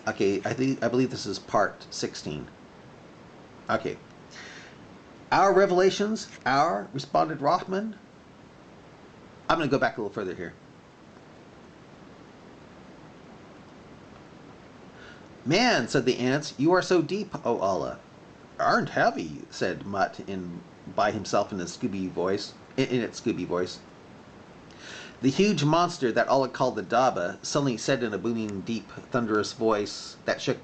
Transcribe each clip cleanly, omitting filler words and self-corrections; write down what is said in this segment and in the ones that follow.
Okay, I believe this is part 16. Okay. Our revelations? Our? Responded Rothman. I'm going to go back a little further here. Man, said the ants, you are so deep, O Allah. Aren't heavy, said Mutt by himself in its Scooby voice. The huge monster that Allah called the Daba suddenly said in a booming, deep, thunderous voice that shook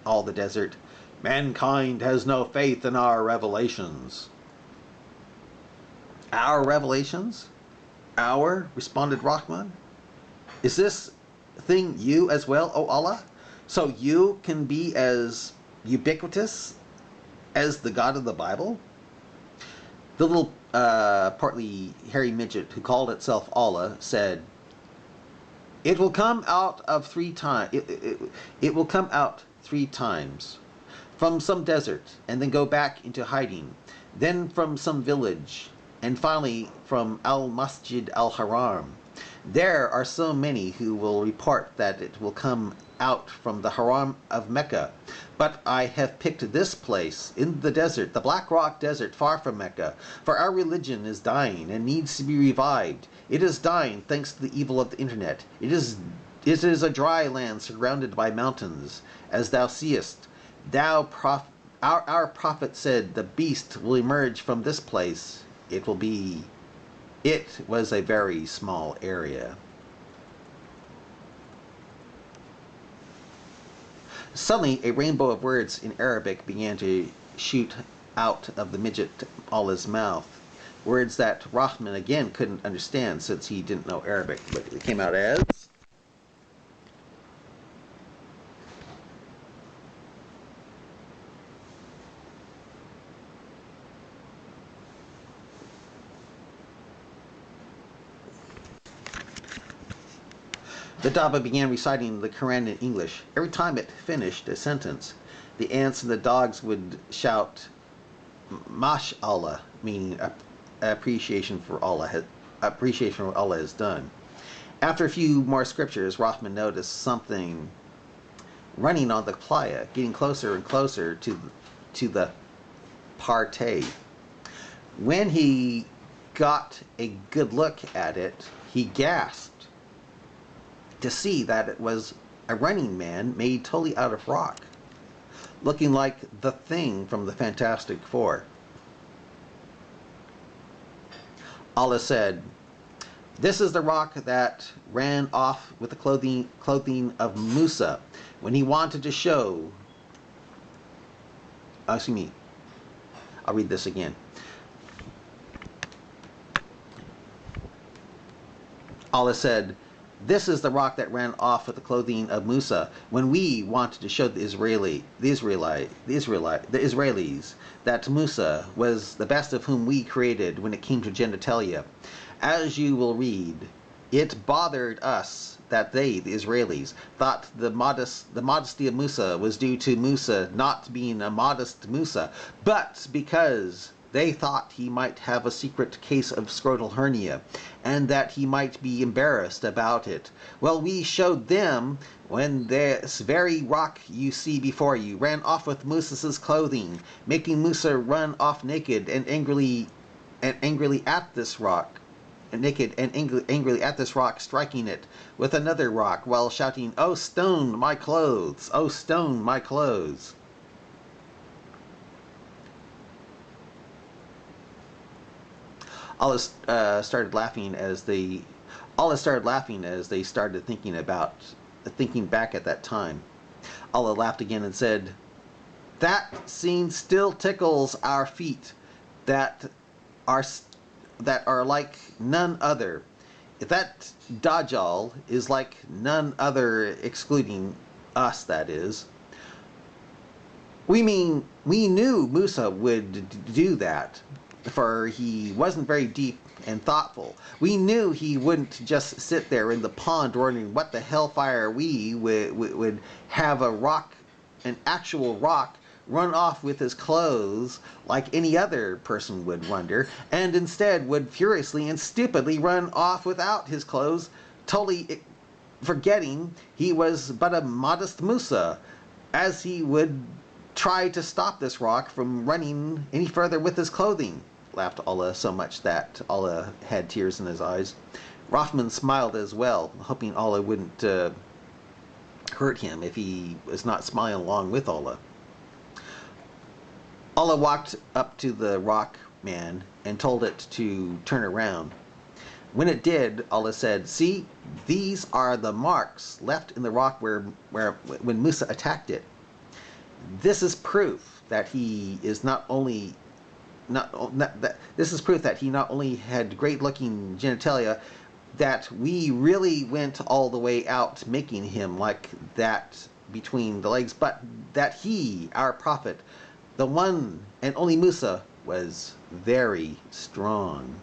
all the desert, mankind has no faith in our revelations. Our revelations? Our? Responded Rahman. Is this thing you as well, O Allah? So you can be as ubiquitous as the God of the Bible? The little partly hairy midget who called itself Allah said, it will come out of 3 times. It will come out 3 times from some desert and then go back into hiding, then from some village, and finally from Al-Masjid Al-Haram. There are so many who will report that it will come out from the Haram of Mecca. But I have picked this place in the desert, the Black Rock Desert, far from Mecca, for our religion is dying and needs to be revived. It is dying thanks to the evil of the internet. It is a dry land surrounded by mountains, as thou seest. Our prophet said the beast will emerge from this place. It was a very small area. Suddenly, a rainbow of words in Arabic began to shoot out of the midget Allah's mouth. Words that Rahman again couldn't understand since he didn't know Arabic, but it came out as... The Daba began reciting the Quran in English. Every time it finished a sentence, the ants and the dogs would shout, Mashallah, meaning appreciation for what Allah has done. After a few more scriptures, Rahman noticed something running on the playa, getting closer and closer to the partay. When he got a good look at it, he gasped to see that it was a running man made totally out of rock, looking like the Thing from the Fantastic Four. Allah said, this is the rock that ran off with the clothing of Musa when he wanted to show... excuse me. I'll read this again. Allah said, this is the rock that ran off with the clothing of Musa when we wanted to show the Israelis that Musa was the best of whom we created when it came to genitalia. As you will read, it bothered us that they, the Israelis, thought the modesty of Musa was due to Musa not being a modest Musa, but because they thought he might have a secret case of scrotal hernia, and that he might be embarrassed about it. Well, we showed them when this very rock you see before you ran off with Musa's clothing, making Musa run off naked and angrily at this rock, striking it with another rock while shouting, "Oh, stone my clothes! Oh, stone my clothes!" Allah started laughing as they started thinking back at that time. Allah laughed again and said, "That scene still tickles our feet, that are like none other. That Dajjal is like none other, excluding us, that is. We mean, we knew Musa would do that, for he wasn't very deep and thoughtful. We knew he wouldn't just sit there in the pond wondering what the hellfire we would have an actual rock, run off with his clothes like any other person would wonder, and instead would furiously and stupidly run off without his clothes, totally forgetting he was but a modest Musa, as he would try to stop this rock from running any further with his clothing, laughed Allah so much that Allah had tears in his eyes. Rahman smiled as well, hoping Allah wouldn't hurt him if he was not smiling along with Allah. Allah walked up to the rock man and told it to turn around. When it did, Allah said, "See, these are the marks left in the rock when Musa attacked it. This is proof that he is not only had great-looking genitalia, that we really went all the way out making him like that between the legs, but that he, our prophet, the one and only Musa, was very strong."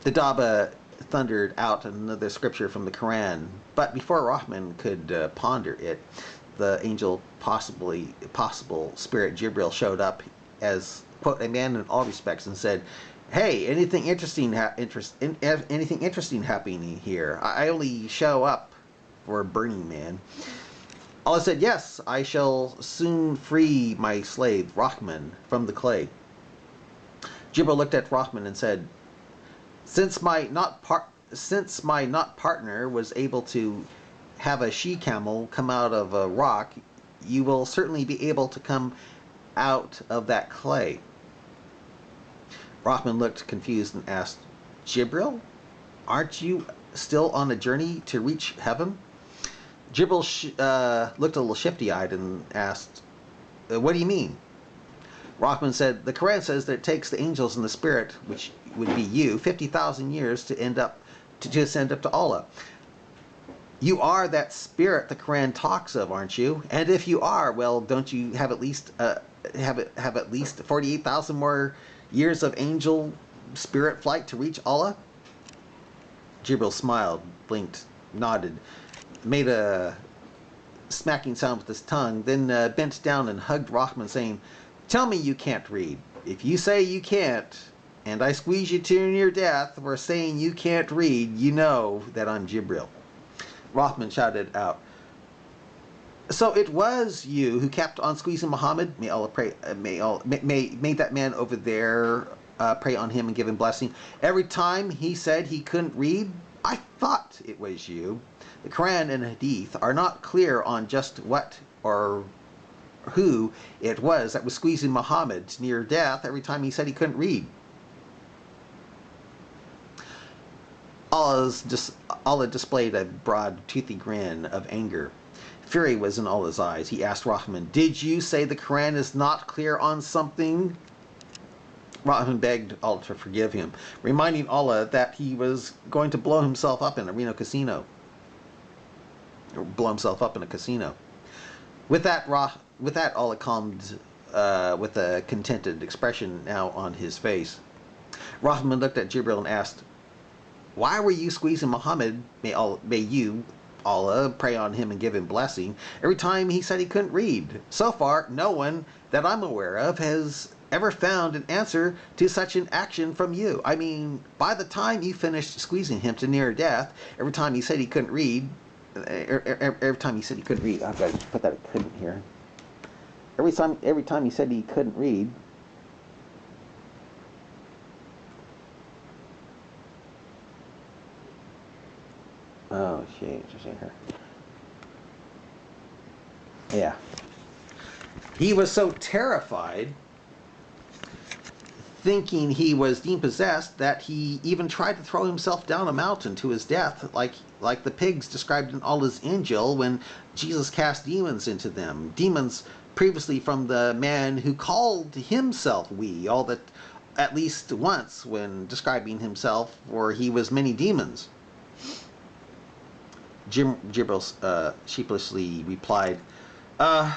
The Daba thundered out another scripture from the Quran, but before Rahman could ponder it, the possible spirit Jibril showed up as, quote, a man in all respects, and said, "Hey, anything interesting happening here? I only show up for Burning Man." Allah said, "Yes, I shall soon free my slave Rahman from the clay." Jibril looked at Rahman and said, Since my not partner was able to have a she-camel come out of a rock, you will certainly be able to come out of that clay." Rahman looked confused and asked, "Jibril, aren't you still on a journey to reach heaven?" Jibril looked a little shifty-eyed and asked, "What do you mean?" Rahman said, "The Quran says that it takes the angels and the spirit, which would be you, 50,000 years to ascend up to Allah. You are that spirit the Quran talks of, aren't you? And if you are, well, don't you have at least 48,000 more years of angel spirit flight to reach Allah?" Jibril smiled, blinked, nodded, made a smacking sound with his tongue, then bent down and hugged Rahman, saying, "Tell me you can't read. If you say you can't, and I squeeze you to near death for saying you can't read, you know that I'm Jibril." Rahman shouted out, "So it was you who kept on squeezing Muhammad? May Allah pray, may that man over there pray on him and give him blessing. Every time he said he couldn't read, I thought it was you. The Quran and Hadith are not clear on just what or who it was that was squeezing Muhammad near death every time he said he couldn't read." Allah displayed a broad, toothy grin of anger. Fury was in Allah's eyes. He asked Rahman, "Did you say the Quran is not clear on something?" Rahman begged Allah to forgive him, reminding Allah that he was going to blow himself up in a casino. With that, Allah calmed with a contented expression now on his face. Rahman looked at Jibril and asked, "Why were you squeezing Muhammad, may you, Allah, pray on him and give him blessing, every time he said he couldn't read? So far, no one that I'm aware of has ever found an answer to such an action from you. I mean, by the time you finished squeezing him to near death, every time he said he couldn't read, I've got to put that couldn't here. Every time he said he couldn't read, oh shit, just in here. Yeah. He was so terrified, thinking he was demon-possessed, that he even tried to throw himself down a mountain to his death, like the pigs described in Allah's Injil when Jesus cast demons into them. Demons previously from the man who called himself all that at least once when describing himself, for he was many demons. Jibril sheepishly replied, I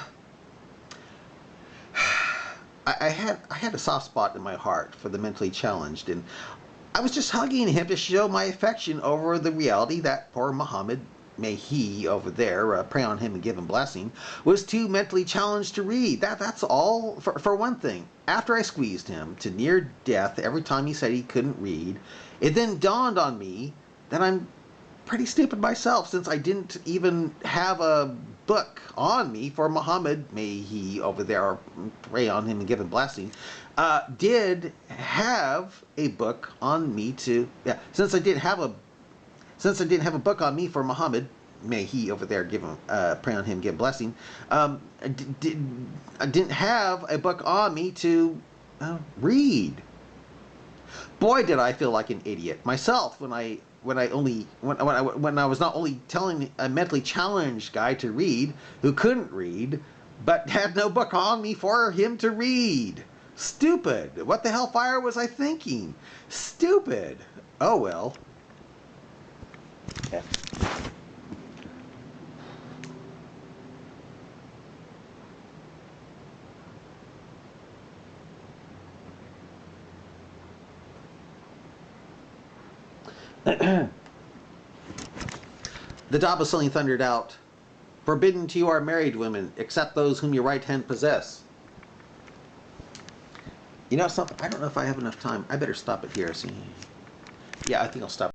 had a soft spot in my heart for the mentally challenged, and I was just hugging him to show my affection over the reality that poor Muhammad, may he over there pray on him and give him blessing, was too mentally challenged to read. That's all. For one thing, after I squeezed him to near death every time he said he couldn't read, it then dawned on me that I'm pretty stupid myself, since I didn't even have a book on me for Muhammad, may he over there pray on him and give him blessing, did have a book on me to, yeah, since I didn't have a book on me for Muhammad, may he over there give him, pray on him, give blessing, I didn't have a book on me to read. Boy, did I feel like an idiot myself when I was not only telling a mentally challenged guy to read who couldn't read, but had no book on me for him to read. Stupid. What the hellfire was I thinking? Stupid. Oh well. Yeah. The Daba suddenly thundered out, "Forbidden to you are married women, except those whom your right hand possess." You know something? I don't know if I have enough time. I better stop it here. See? Yeah, I think I'll stop.